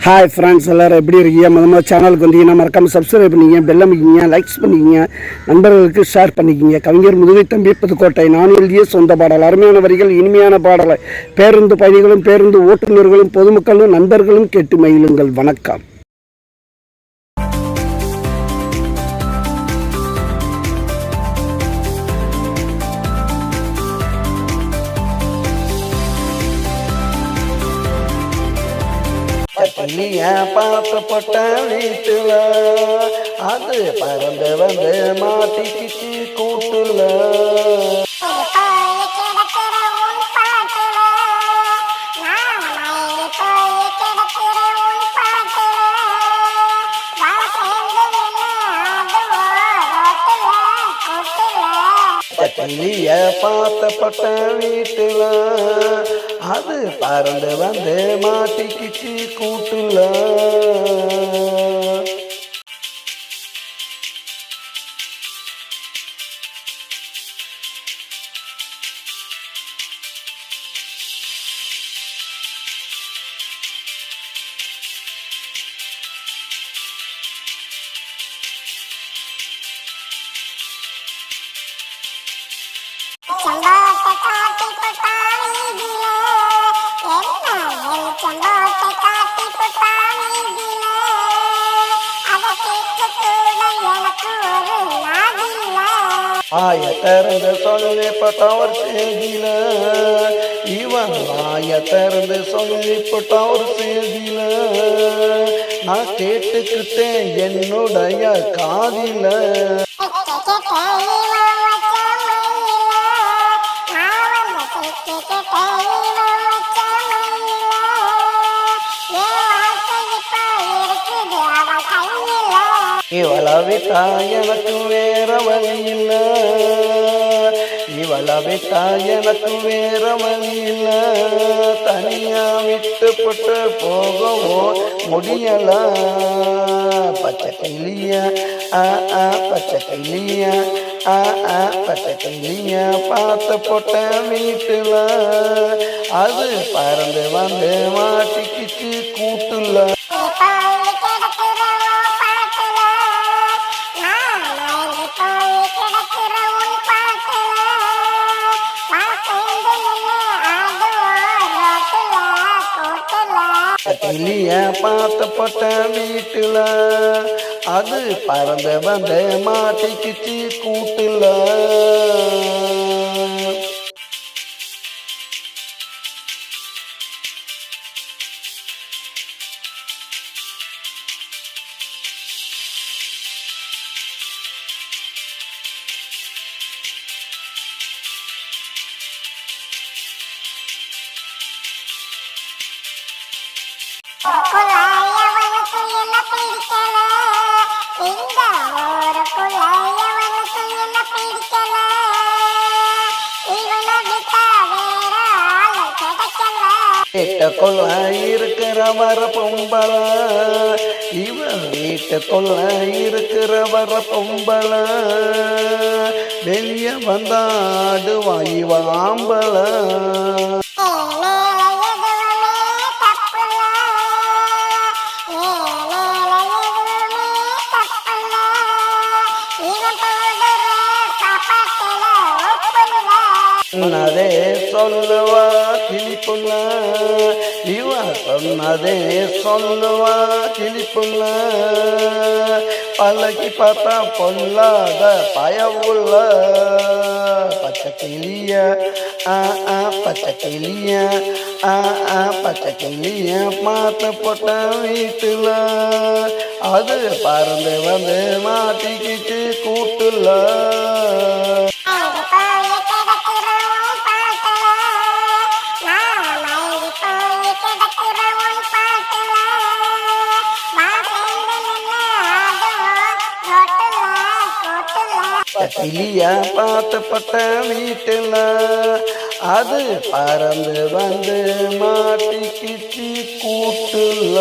Hi friends, எல்லோரும் எப்படி இருக்கீங்க? முதல்ல சேனலுக்கு வந்தீங்கன்னா மறக்காமல் சப்ஸ்கிரைப் பண்ணிக்கிங்க, பெல் அமைக்கிங்க, லைக்ஸ் பண்ணிக்கிங்க, நண்பர்களுக்கு ஷேர் பண்ணிக்கிங்க. கவிஞர் முதுகை தம்பி புதுக்கோட்டை. நான் எழுதிய சொந்த பாடல். அருமையான வரிகள், இனிமையான பாடலை பேருந்து பயணிகளும் பேருந்து ஓட்டுநர்களும் பொதுமக்களும் நண்பர்களும் கேட்டு மகிழுங்கள். வணக்கம். பட்டினிய பார்க்கப்பட்ட வீட்டுல அது பறந்து வந்து மாட்டிக்கிச்சு கூட்டுல. பட்டினிய பார்த்தப்பட்ட வீட்டுல அது பறந்து வந்து மாட்டிக்கிச்சு கூட்டுல. ஆயத்திறந்து சொல்லிப்பட்டவர் செய்தில, இவன் ஆயத்திறந்து சொல்லிப்பட்டவர் செய்தில, நான் கேட்டுக்கிட்டேன் என்னுடைய காதில. இவளை விட்டா எனக்கு வேற வழி இல்லை, இவளை விட்டா எனக்கு வேற வழி இல்லை, தனியா விட்டுப்பட்டு போகவும் முடியல. பச்சை கிளியா பச்சை கிளியா பச்சை கிளியா பார்த்து போட்ட வீட்டுல அது பறந்து வந்து மாட்டிக்கிச்சு கூட்டுல. கிளிய பார்த்தப்பட்ட வீட்டுல அது பறந்து வந்து மாட்டிக்கிச்சு கூட்டுல. வீட்டுக்குள்ள இருக்கிற வர பொம்பள, இவன் வீட்டுக்குள்ள இருக்கிற வர பொம்பள, வெளிய வந்தாடுவா இவ ஆம்பள. சொன்னதே சொல்லுவா கிளிப்புள்ள, இவ சொன்னதே சொல்லுவா கிளிப்புள்ள, பழகி பார்த்தா பொல்லாத பயவுள்ள. பச்சை கிளிய பச்சை கிளிய பச்சை கிளிய பார்த்து போட்ட வீட்டுல அது பறந்து வந்து மாட்டிக்கிச்சு கூட்டுல. கிளிய பார்த்தப்பட்ட வீட்டுல அது பறந்து வந்து மாட்டிக்கிச்சு கூட்டுல.